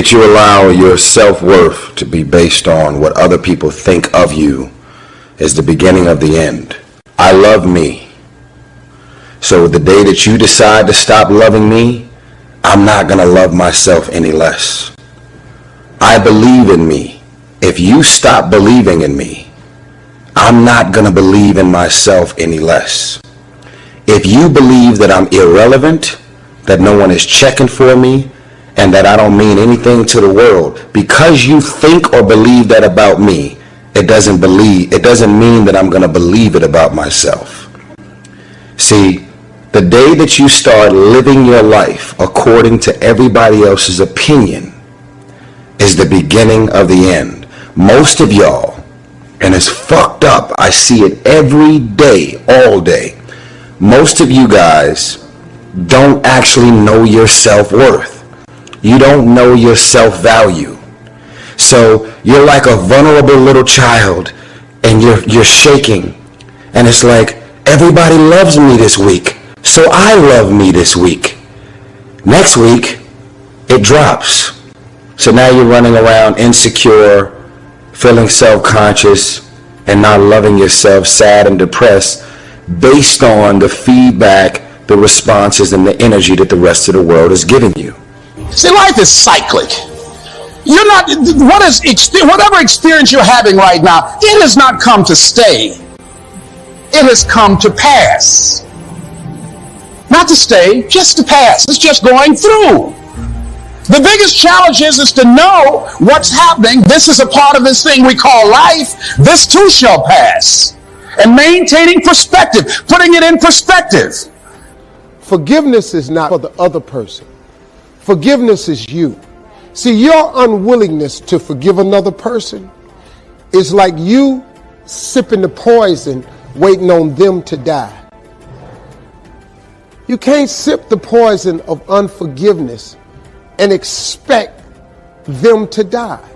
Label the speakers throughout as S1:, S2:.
S1: that you allow your self-worth to be based on what other people think of you is the beginning of the end. I love me. So the day that you decide to stop loving me, I'm not going to love myself any less. I believe in me. If you stop believing in me, I'm not going to believe in myself any less. If you believe that I'm irrelevant, that no one is checking for me, and that I don't mean anything to the world, because you think or believe that about me, it doesn't mean that I'm going to believe it about myself. See, the day that you start living your life according to everybody else's opinion is the beginning of the end. Most of y'all, and it's fucked up, I see it every day, all day, most of you guys don't actually know your self-worth. You don't know your self-value. So you're like a vulnerable little child and you're shaking. And it's like, everybody loves me this week, so I love me this week. Next week, it drops. So now you're running around insecure, feeling self-conscious, and not loving yourself, sad and depressed, based on the feedback, the responses, and the energy that the rest of the world is giving you.
S2: See, life is cyclic. You're not, whatever experience you're having right now, it has not come to stay. It has come to pass. Not to stay, just to pass. It's just going through. The biggest challenge is to know what's happening. This is a part of this thing we call life. This too shall pass. And maintaining perspective, putting it in perspective.
S3: Forgiveness is not for the other person. Forgiveness is you. See, your unwillingness to forgive another person is like you sipping the poison, waiting on them to die. You can't sip the poison of unforgiveness and expect them to die.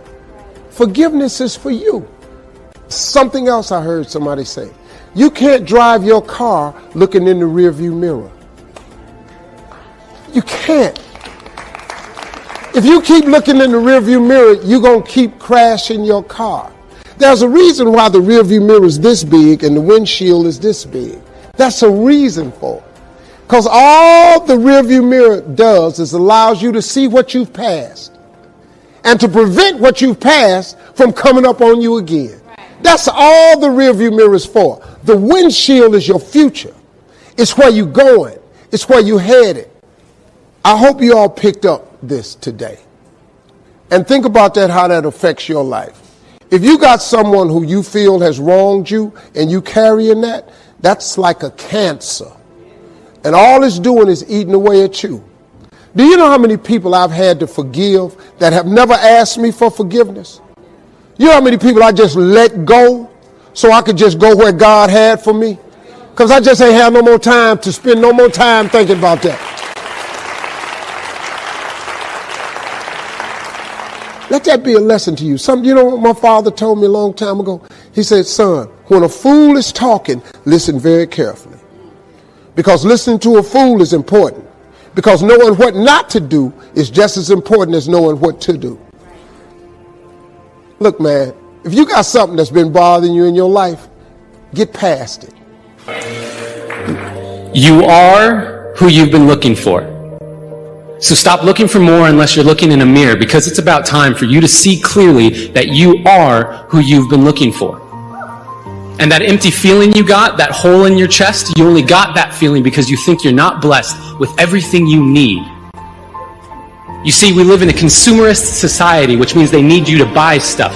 S3: Forgiveness is for you. Something else I heard somebody say. You can't drive your car looking in the rearview mirror. You can't. If you keep looking in the rearview mirror, you're going to keep crashing your car. There's a reason why the rearview mirror is this big and the windshield is this big. That's a reason for it. Because all the rearview mirror does is allows you to see what you've passed and to prevent what you've passed from coming up on you again. That's all the rearview mirror is for. The windshield is your future. It's where you're going. It's where you're headed. I hope you all picked up this today. And think about that, how that affects your life. If you got someone who you feel has wronged you and you carrying that, that's like a cancer. And all it's doing is eating away at you. Do you know how many people I've had to forgive that have never asked me for forgiveness? You know how many people I just let go so I could just go where God had for me? Because I just ain't have no more time to spend no more time thinking about that. Let that be a lesson to you. You know what my father told me a long time ago? He said, son, when a fool is talking, listen very carefully. Because listening to a fool is important. Because knowing what not to do is just as important as knowing what to do. Look, man, if you got something that's been bothering you in your life, get past it.
S4: You are who you've been looking for. So stop looking for more unless you're looking in a mirror, because it's about time for you to see clearly that you are who you've been looking for. And that empty feeling you got, that hole in your chest, you only got that feeling because you think you're not blessed with everything you need. You see, we live in a consumerist society, which means they need you to buy stuff.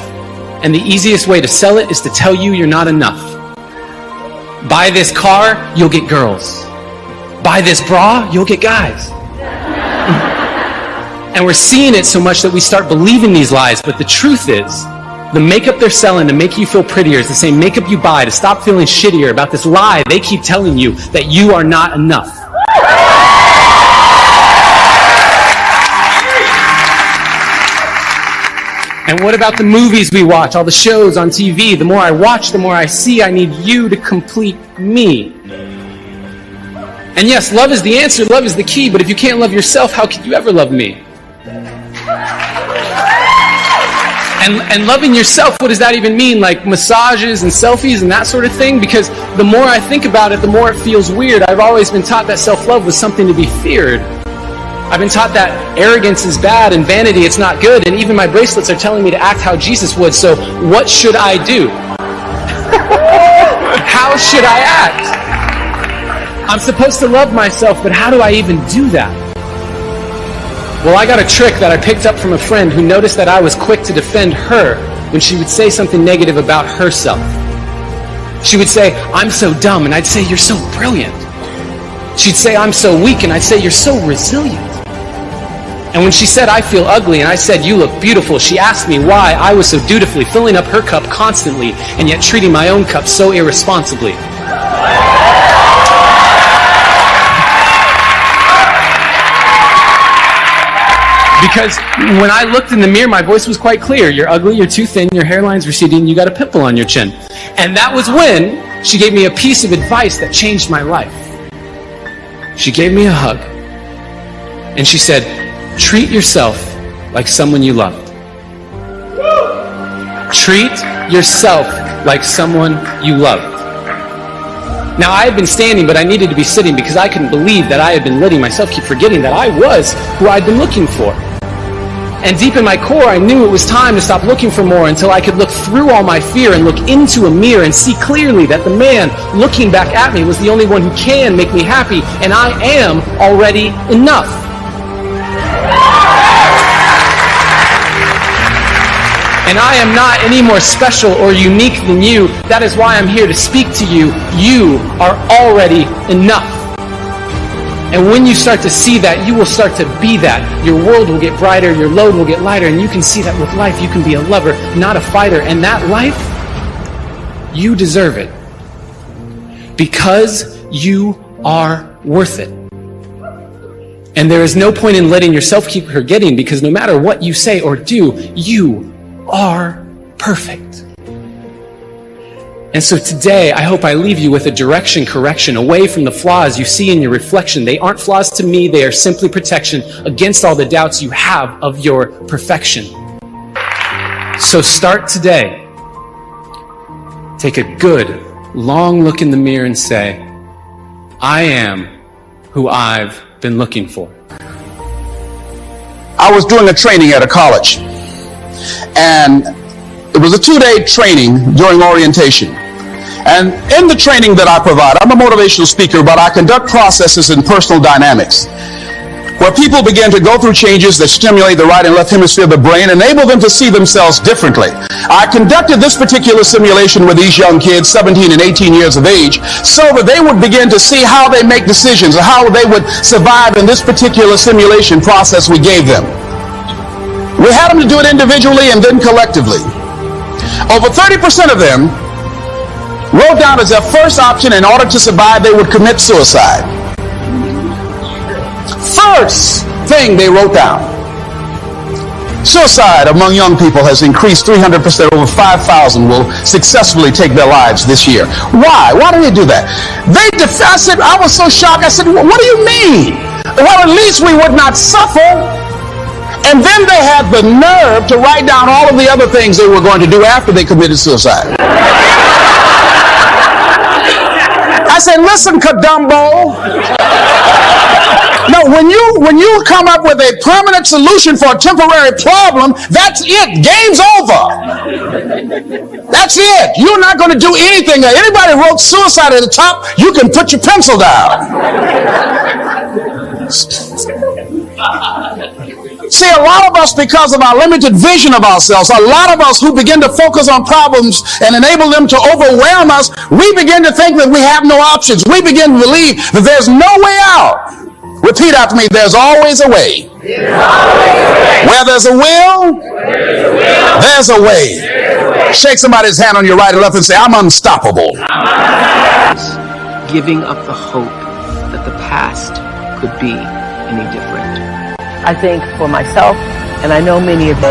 S4: And the easiest way to sell it is to tell you you're not enough. Buy this car, you'll get girls. Buy this bra, you'll get guys. And we're seeing it so much that we start believing these lies. But the truth is, the makeup they're selling to make you feel prettier is the same makeup you buy to stop feeling shittier about this lie they keep telling you that you are not enough. And what about the movies we watch, all the shows on TV? The more I watch, the more I see I need you to complete me. And yes, love is the answer, love is the key, but if you can't love yourself, how could you ever love me? And loving yourself, what does that even mean? Like massages and selfies and that sort of thing? Because the more I think about it, the more it feels weird. I've always been taught that self-love was something to be feared. I've been taught that arrogance is bad and vanity, it's not good. And even my bracelets are telling me to act how Jesus would. So what should I do? How should I act? I'm supposed to love myself, but how do I even do that? Well, I got a trick that I picked up from a friend who noticed that I was quick to defend her when she would say something negative about herself. She would say, "I'm so dumb," and I'd say, "You're so brilliant." She'd say, "I'm so weak," and I'd say, "You're so resilient." And when she said, "I feel ugly," and I said, "You look beautiful," she asked me why I was so dutifully filling up her cup constantly and yet treating my own cup so irresponsibly. Because when I looked in the mirror, my voice was quite clear. You're ugly, you're too thin, your hairline's receding, you got a pimple on your chin. And that was when she gave me a piece of advice that changed my life. She gave me a hug. And she said, "Treat yourself like someone you loved." Treat yourself like someone you loved. Now, I had been standing, but I needed to be sitting because I couldn't believe that I had been letting myself keep forgetting that I was who I'd been looking for. And deep in my core, I knew it was time to stop looking for more until I could look through all my fear and look into a mirror and see clearly that the man looking back at me was the only one who can make me happy, and I am already enough. And I am not any more special or unique than you. That is why I'm here to speak to you. You are already enough. And when you start to see that, you will start to be that. Your world will get brighter, your load will get lighter, and you can see that with life, you can be a lover, not a fighter. And that life, you deserve it. Because you are worth it. And there is no point in letting yourself keep forgetting, because no matter what you say or do, you are perfect. And so today, I hope I leave you with a direction correction away from the flaws you see in your reflection. They aren't flaws to me, they are simply protection against all the doubts you have of your perfection. So start today. Take a good, long look in the mirror and say, "I am who I've been looking for."
S2: I was doing a training at a college, and it was a 2-day training during orientation. And in the training that I provide, I'm a motivational speaker, but I conduct processes in personal dynamics where people begin to go through changes that stimulate the right and left hemisphere of the brain, enable them to see themselves differently. I conducted this particular simulation with these young kids, 17 and 18 years of age, so that they would begin to see how they make decisions, or how they would survive in this particular simulation process we gave them. We had them to do it individually and then collectively. Over 30% of them wrote down as their first option, in order to survive, they would commit suicide. First thing they wrote down. Suicide among young people has increased 300%. Over 5,000 will successfully take their lives this year. Why? Why do they do that? I said, I was so shocked. I said, what do you mean? Well, at least we would not suffer. And then they had the nerve to write down all of the other things they were going to do after they committed suicide. I said, listen, Kadumbo. No, when you come up with a permanent solution for a temporary problem, that's it. Game's over. That's it. You're not going to do anything. Anybody wrote suicide at the top, you can put your pencil down. See, a lot of us, because of our limited vision of ourselves, a lot of us who begin to focus on problems and enable them to overwhelm us, we begin to think that we have no options. We begin to believe that there's no way out. Repeat after me, there's always a way. Where there's a will, there's a way. Shake somebody's hand on your right and left and say, I'm unstoppable.
S5: Giving up the hope that the past could be any different.
S6: I think for myself, and I know many of you.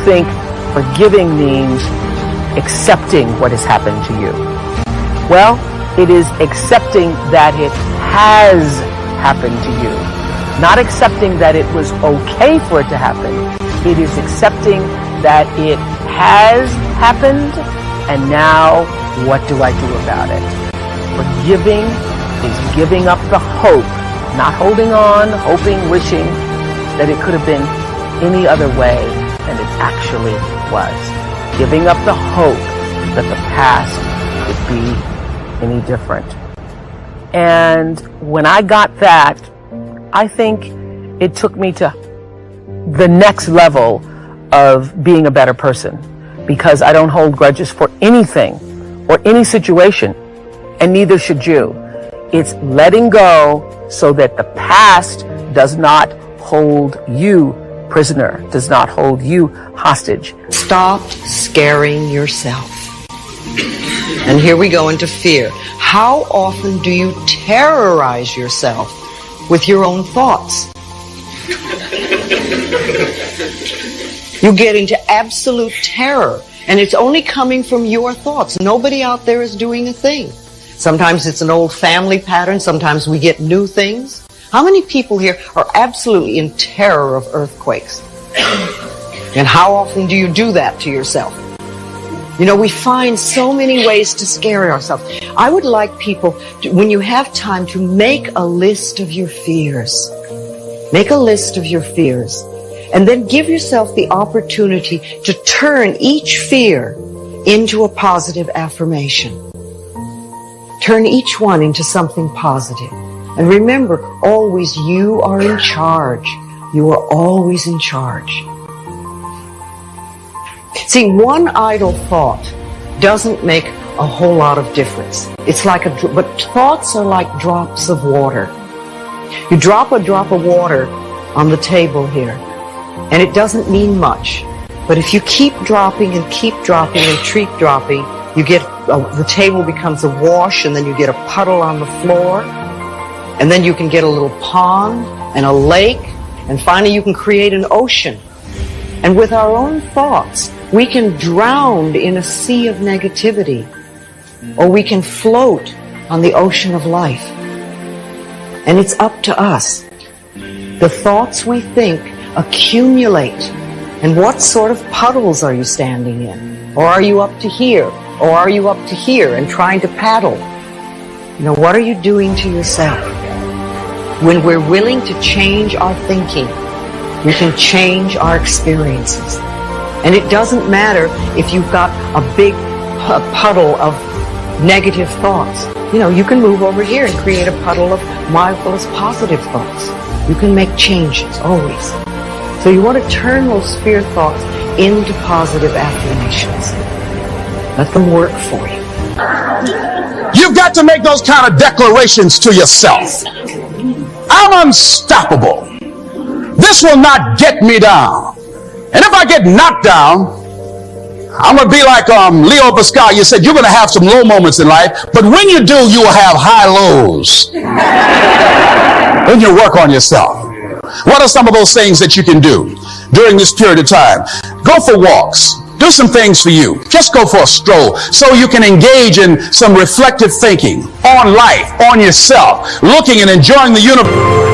S6: think forgiving means accepting what has happened to you. Well, it is accepting that it has happened to you. Not accepting that it was okay for it to happen. It is accepting that it has happened, and now what do I do about it? Forgiving is giving up the hope, not holding on, hoping, wishing that it could have been any other way than it actually was. Giving up the hope that the past could be any different. And when I got that, I think it took me to the next level of being a better person, because I don't hold grudges for anything or any situation, and neither should you. It's letting go so that the past does not hold you prisoner, does not hold you hostage.
S7: Stop scaring yourself. And here we go into fear. How often do you terrorize yourself with your own thoughts? You get into absolute terror, and it's only coming from your thoughts. Nobody out there is doing a thing. Sometimes it's an old family pattern. Sometimes we get new things. How many people here are absolutely in terror of earthquakes? And how often do you do that to yourself? You know, we find so many ways to scare ourselves. I would like people, when you have time, to make a list of your fears. Make a list of your fears. And then give yourself the opportunity to turn each fear into a positive affirmation. Turn each one into something positive. And remember, always you are in charge. You are always in charge. See, one idle thought doesn't make a whole lot of difference. It's like but thoughts are like drops of water. You drop a drop of water on the table here, and it doesn't mean much. But if you keep dropping and keep dropping and keep dropping, you get the table becomes awash, and then you get a puddle on the floor, and then you can get a little pond and a lake, and finally you can create an ocean. And with our own thoughts, we can drown in a sea of negativity, or we can float on the ocean of life. And it's up to us. The thoughts we think accumulate. And what sort of puddles are you standing in? Or are you up to here? Or are you up to here and trying to paddle? You know, what are you doing to yourself? When we're willing to change our thinking, we can change our experiences. And it doesn't matter if you've got a big puddle of negative thoughts. You know, you can move over here and create a puddle of mindfulness, positive thoughts. You can make changes, always. So you want to turn those fear thoughts into positive affirmations. Let them work for you.
S2: You've got to make those kind of declarations to yourself. I'm unstoppable. This will not get me down. And if I get knocked down, I'm going to be like Leo Pascal. You said you're going to have some low moments in life, but when you do, you will have high lows. When you work on yourself. What are some of those things that you can do during this period of time? Go for walks. Do some things for you. Just go for a stroll so you can engage in some reflective thinking on life, on yourself, looking and enjoying the universe.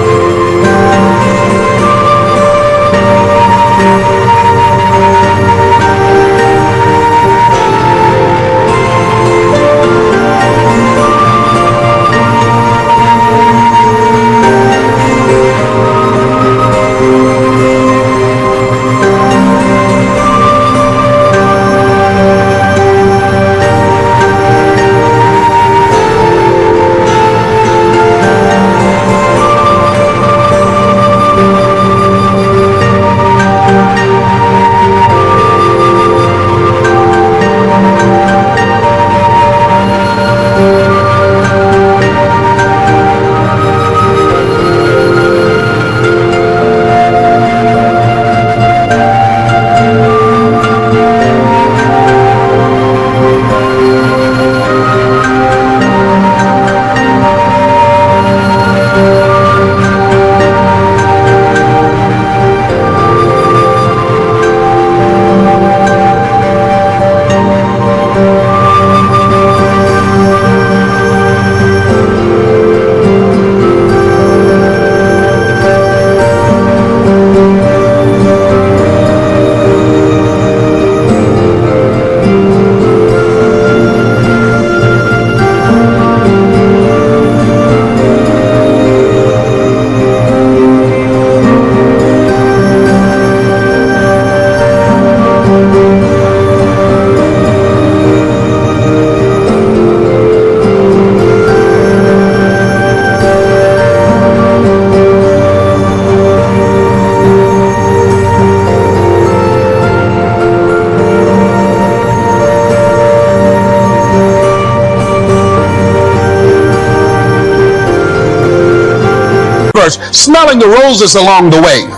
S2: smelling the roses along the way.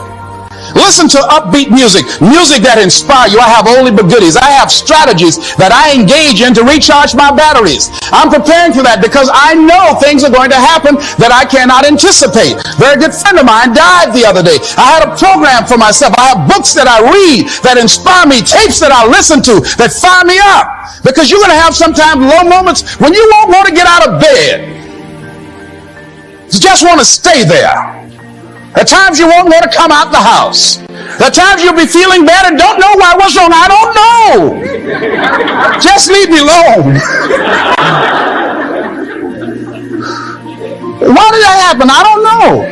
S2: Listen to upbeat music, music that inspires you. I have oldie but goodies. I have strategies that I engage in to recharge my batteries. I'm preparing for that because I know things are going to happen that I cannot anticipate. A very good friend of mine died the other day. I had a program for myself. I have books that I read that inspire me, tapes that I listen to that fire me up. Because you're going to have sometimes low moments when you won't want to get out of bed. You just want to stay there. At times you won't want to come out the house. At times you'll be feeling bad and don't know why. What's wrong? I don't know. Just leave me alone. Why did that happen? I don't know.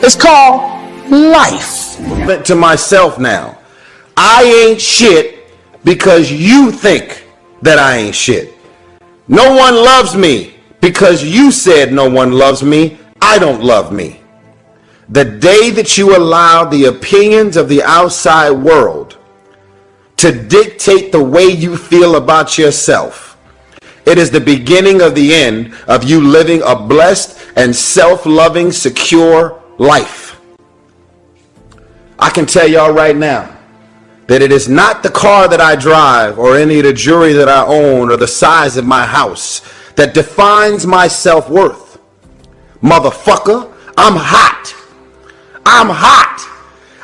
S2: It's called life.
S1: To myself now, I ain't shit because you think that I ain't shit. No one loves me because you said no one loves me. I don't love me. The day that you allow the opinions of the outside world to dictate the way you feel about yourself, it is the beginning of the end of you living a blessed and self-loving, secure life. I can tell y'all right now that it is not the car that I drive or any of the jewelry that I own or the size of my house that defines my self-worth. Motherfucker, I'm hot. I'm hot.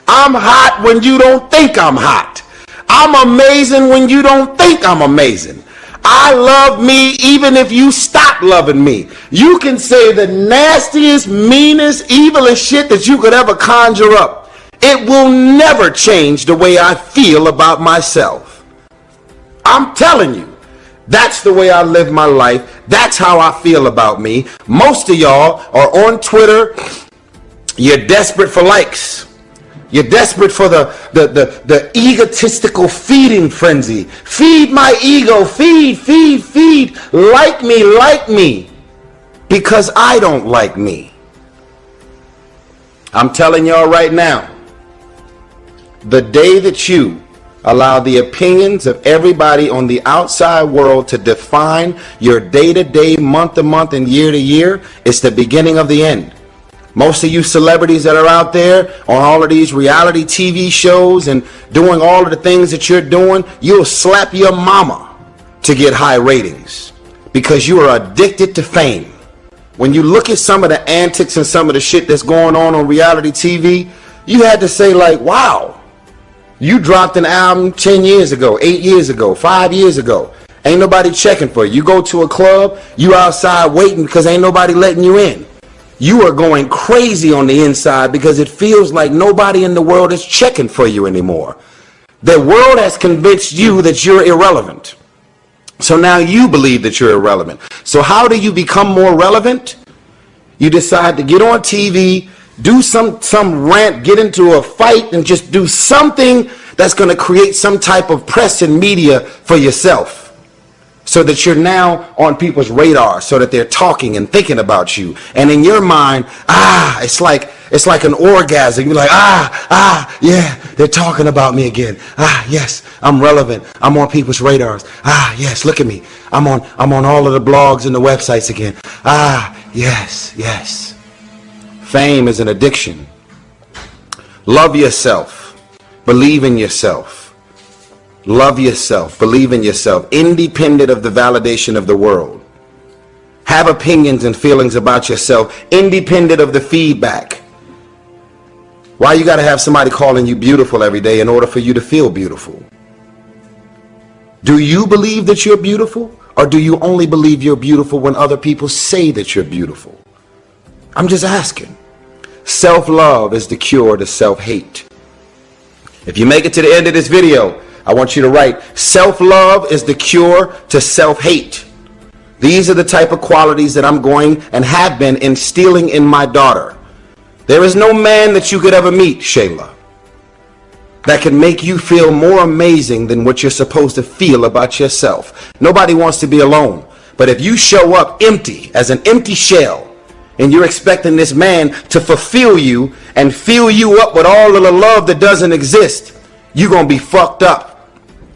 S1: I'm hot when you don't think I'm hot. I'm amazing when you don't think I'm amazing. I love me even if you stop loving me. You can say the nastiest, meanest, evilest shit that you could ever conjure up. It will never change the way I feel about myself. I'm telling you, that's the way I live my life. That's how I feel about me. Most of y'all are on Twitter. You're desperate for likes. You're desperate for the egotistical feeding frenzy. Feed my ego. Feed. Like me. Because I don't like me. I'm telling y'all right now, the day that you allow the opinions of everybody on the outside world to define your day-to-day, month-to-month, and year-to-year, it's the beginning of the end. Most of you celebrities that are out there on all of these reality TV shows and doing all of the things that you're doing, you'll slap your mama to get high ratings because you are addicted to fame. When you look at some of the antics and some of the shit that's going on reality TV, you had to say like, wow, you dropped an album 10 years ago, 8 years ago, 5 years ago. Ain't nobody checking for you. You go to a club, you outside waiting because ain't nobody letting you in. You are going crazy on the inside because it feels like nobody in the world is checking for you anymore. The world has convinced you that you're irrelevant. So now you believe that you're irrelevant. So how do you become more relevant? You decide to get on TV, do some rant, get into a fight, and just do something that's going to create some type of press and media for yourself. So that you're now on people's radar, so that they're talking and thinking about you. And in your mind, it's like an orgasm. You're like, yeah, they're talking about me again. Yes, I'm relevant. I'm on people's radars. Yes, look at me. I'm on all of the blogs and the websites again. Yes. Fame is an addiction. Love yourself. Believe in yourself. Love yourself. Believe in yourself. Independent of the validation of the world. Have opinions and feelings about yourself. Independent of the feedback. Why you got to have somebody calling you beautiful every day in order for you to feel beautiful? Do you believe that you're beautiful? Or do you only believe you're beautiful when other people say that you're beautiful? I'm just asking. Self-love is the cure to self-hate. If you make it to the end of this video, I want you to write, self-love is the cure to self-hate. These are the type of qualities that I'm going and have been instilling in my daughter. There is no man that you could ever meet, Shayla, that can make you feel more amazing than what you're supposed to feel about yourself. Nobody wants to be alone. But if you show up empty, as an empty shell, and you're expecting this man to fulfill you and fill you up with all of the love that doesn't exist, you're going to be fucked up.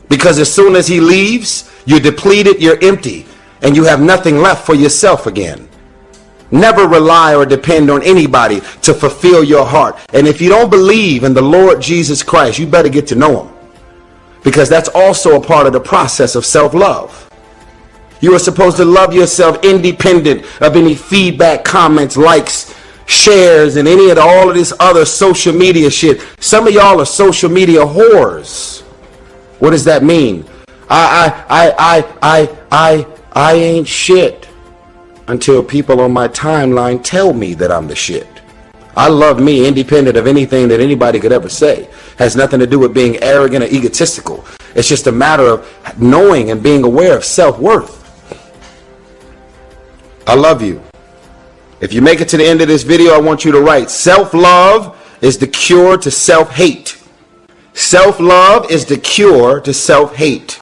S1: Because as soon as he leaves, you're depleted, you're empty, and you have nothing left for yourself again. Never rely or depend on anybody to fulfill your heart. And if you don't believe in the Lord Jesus Christ, you better get to know him, because that's also a part of the process of self-love. You are supposed to love yourself independent of any feedback, comments, likes, shares, and any of all of this other social media shit. Some of y'all are social media whores. What does that mean? I ain't shit until people on my timeline tell me that I'm the shit. I love me independent of anything that anybody could ever say. Has nothing to do with being arrogant or egotistical. It's just a matter of knowing and being aware of self-worth. I love you. If you make it to the end of this video, I want you to write, self-love is the cure to self-hate. Self-love is the cure to self-hate.